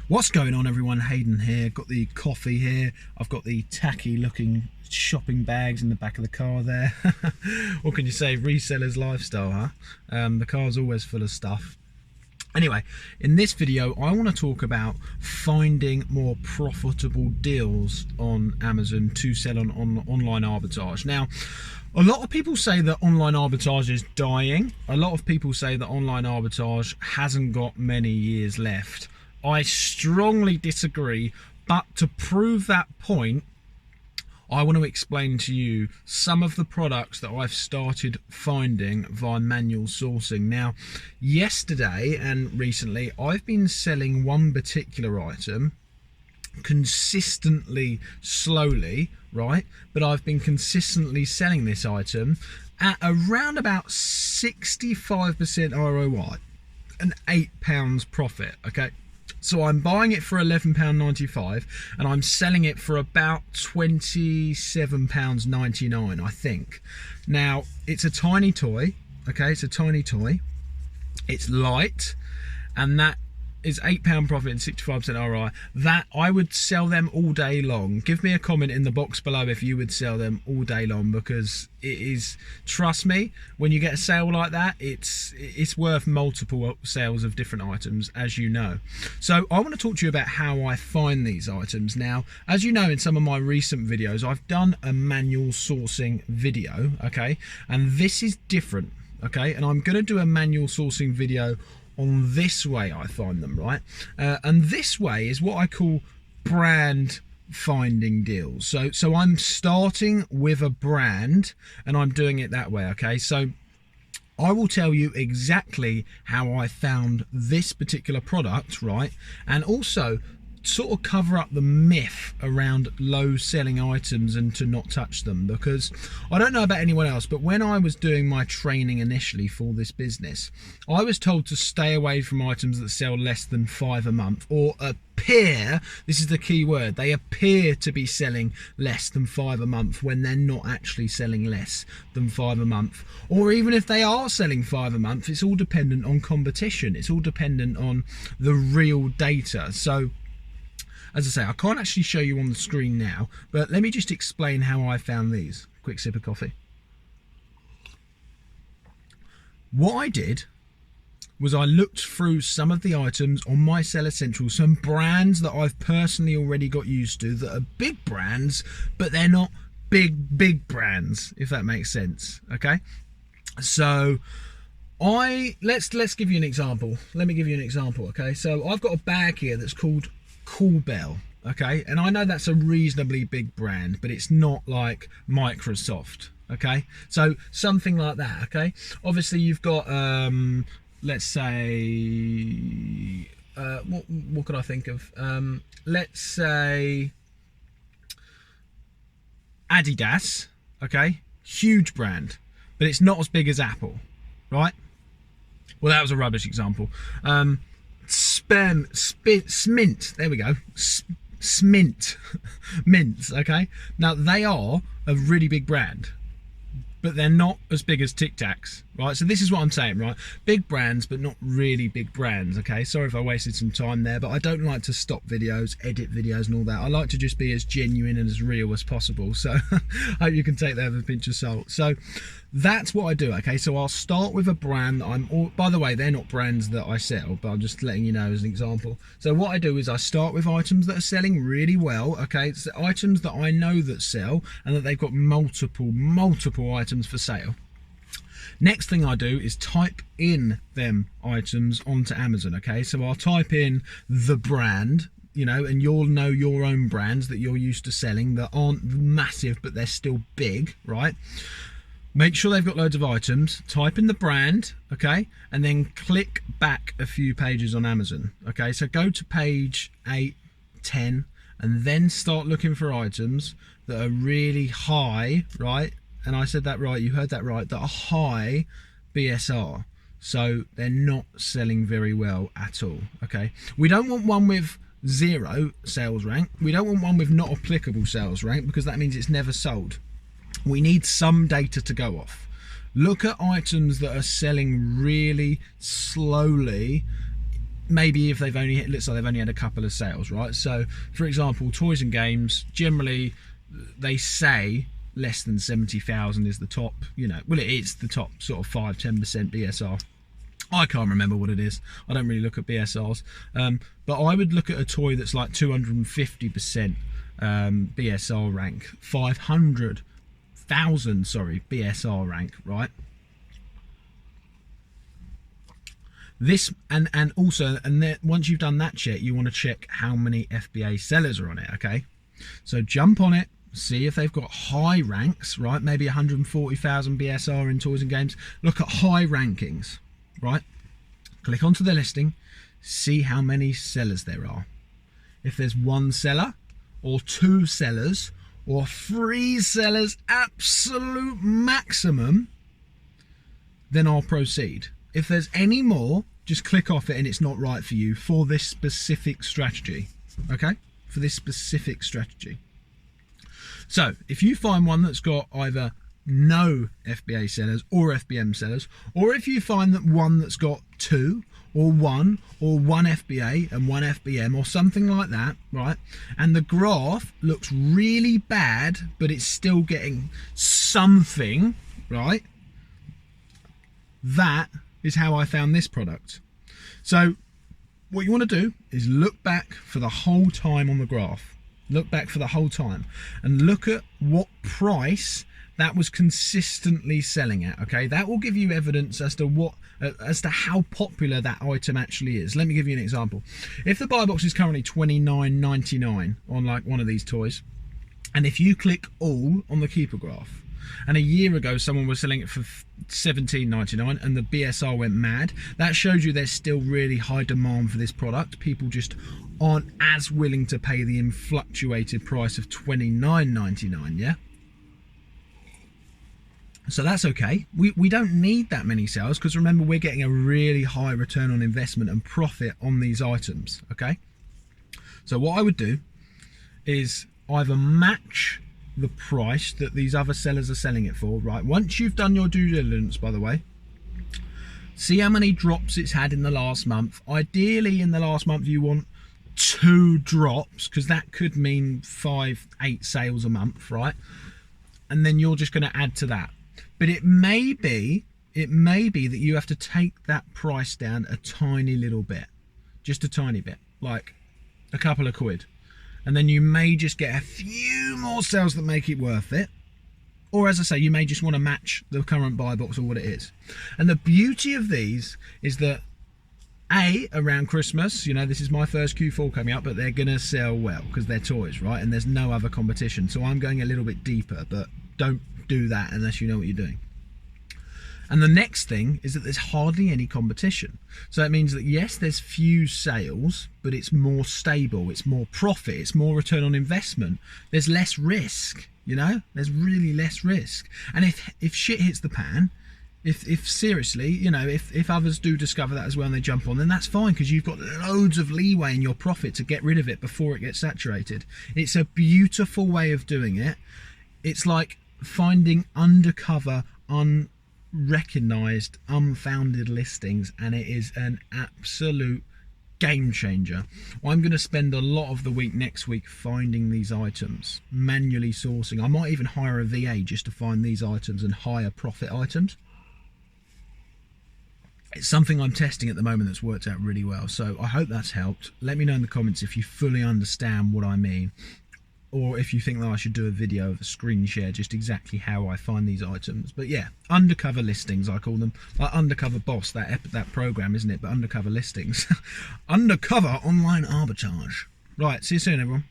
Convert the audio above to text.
What's going on, everyone? Hayden here. Got the coffee here. I've got the tacky looking shopping bags in the back of the car there. What can you say? Reseller's lifestyle, huh? The car's always full of stuff. Anyway, in this video I want to talk about finding more profitable deals on Amazon to sell on online arbitrage. Now, a lot of people say that online arbitrage is dying. A lot of people say that online arbitrage hasn't got many years left. I strongly disagree, but to prove that point, I want to explain to you some of the products that I've started finding via manual sourcing. Now, yesterday and recently, I've been selling one particular item consistently, slowly, right? But I've been consistently selling this item at around about 65% ROI and £8 profit, okay? So I'm buying it for £11.95 and I'm selling it for about £27.99, I think. Now, it's a tiny toy, okay? It's a tiny toy. It's light, and that is £8 profit and 65% ROI. That I would sell them all day long. Give me a comment in the box below if you would sell them all day long, because it is, trust me, when you get a sale like that, it's worth multiple sales of different items, as you know. So I want to talk to you about how I find these items. Now, as you know, in some of my recent videos, I've done a manual sourcing video, okay? And this is different, okay? And I'm going to do a manual sourcing video on this way I find them, right? And this way is what I call brand finding deals. So I'm starting with a brand and I'm doing it that way, okay? So I will tell you exactly how I found this particular product, right? And also sort of cover up the myth around low selling items and to not touch them, because I don't know about anyone else, but when I was doing my training initially for this business, I was told to stay away from items that sell less than 5 a month, or appear, this is the key word, they appear to be selling less than 5 a month when they're not actually selling less than 5 a month. Or even if they are selling 5 a month, it's all dependent on competition. It's all dependent on the real data. So as I say, I can't actually show you on the screen now, but let me just explain how I found these. Quick sip of coffee. What I did was I looked through some of the items on my Seller Central, some brands that I've personally already got used to that are big brands, but they're not big brands, if that makes sense, okay? So let's give you an example. Let me give you an example, okay? So I've got a bag here that's called Cool Bell, okay, and I know that's a reasonably big brand, but it's not like Microsoft, okay? So something like that, okay? Obviously you've got let's say what could I think of? Let's say Adidas, okay? Huge brand, but it's not as big as Apple, right? Well, that was a rubbish example. Smint, there we go, Smint, mints, okay? Now, they are a really big brand, but they're not as big as Tic Tacs, right? So this is what I'm saying, right? Big brands, but not really big brands, okay? Sorry if I wasted some time there, but I don't like to stop videos, edit videos and all that. I like to just be as genuine and as real as possible. So I hope you can take that with a pinch of salt. So that's what I do, okay? So I'll start with a brand that by the way, they're not brands that I sell, but I'm just letting you know as an example. So what I do is I start with items that are selling really well, okay? It's the items that I know that sell and that they've got multiple items for sale. Next thing I do is type in them items onto Amazon, okay? So I'll type in the brand, you know, and you'll know your own brands that you're used to selling that aren't massive, but they're still big, right? Make sure they've got loads of items, type in the brand, okay, and then click back a few pages on Amazon, okay? So go to page 8, 10, and then start looking for items that are really high, right? And I said that right, you heard that right, that are high BSR. So they're not selling very well at all, okay? We don't want one with 0 sales rank. We don't want one with not applicable sales rank, because that means it's never sold. We need some data to go off. Look at items that are selling really slowly maybe if they've only, it looks like they've only had a couple of sales, right? So for example, toys and games, generally they say less than 70,000 is the top, you know, well, it is the top sort of 5-10% BSR. I can't remember what it is. I don't really look at BSRs, but I would look at a toy that's like 250% BSR rank, 500,000, sorry, BSR rank, right? This and also, and then once you've done that check, you want to check how many FBA sellers are on it. Okay, so jump on it, see if they've got high ranks, right? Maybe 140,000 BSR in toys and games. Look at high rankings, right? Click onto the listing, see how many sellers there are. If there's one seller or two sellers or three sellers, absolute maximum, then I'll proceed. If there's any more, just click off it and it's not right for you for this specific strategy, okay? For this specific strategy. So if you find one that's got either no FBA sellers or FBM sellers, or if you find that one that's got two or one FBA and one FBM or something like that, right? And the graph looks really bad, but it's still getting something, right? That is how I found this product. So what you want to do is look back for the whole time on the graph. Look back for the whole time and look at what price that was consistently selling at. Okay, that will give you evidence as to how popular that item actually is. Let me give you an example. If the buy box is currently $29.99 on like one of these toys, and if you click all on the keeper graph, and a year ago someone was selling it for $17.99 and the BSR went mad, that shows you there's still really high demand for this product. People just aren't as willing to pay the influctuated price of $29.99, yeah? So that's okay. We don't need that many sales, because remember, we're getting a really high return on investment and profit on these items, okay? So what I would do is either match the price that these other sellers are selling it for, right? Once you've done your due diligence, by the way, see how many drops it's had in the last month. Ideally, in the last month, you want 2 drops, because that could mean 5-8 sales a month, right? And then you're just going to add to that. But it may be that you have to take that price down a tiny little bit, just a tiny bit, like a couple of quid. And then you may just get a few more sales that make it worth it. Or as I say, you may just want to match the current buy box or what it is. And the beauty of these is that, around Christmas, you know, this is my first Q4 coming up, but they're going to sell well because they're toys, right? And there's no other competition. So I'm going a little bit deeper, but don't do that unless you know what you're doing. And the next thing is that there's hardly any competition. So it means that yes, there's few sales, but it's more stable, it's more profit, it's more return on investment. There's less risk, you know, there's really less risk. And if shit hits the pan, if seriously, you know, if others do discover that as well and they jump on, then that's fine, because you've got loads of leeway in your profit to get rid of it before it gets saturated. It's a beautiful way of doing it. It's like finding undercover, unrecognized, unfounded listings, and it is an absolute game changer. I'm going to spend a lot of the week next week finding these items, manually sourcing. I might even hire a VA just to find these items and hire profit items. It's something I'm testing at the moment that's worked out really well. So I hope that's helped. Let me know in the comments if you fully understand what I mean, or if you think that I should do a video of a screen share, just exactly how I find these items. But yeah, undercover listings, I call them. Like Undercover Boss, that program, isn't it? But undercover listings. Undercover online arbitrage. Right, see you soon, everyone.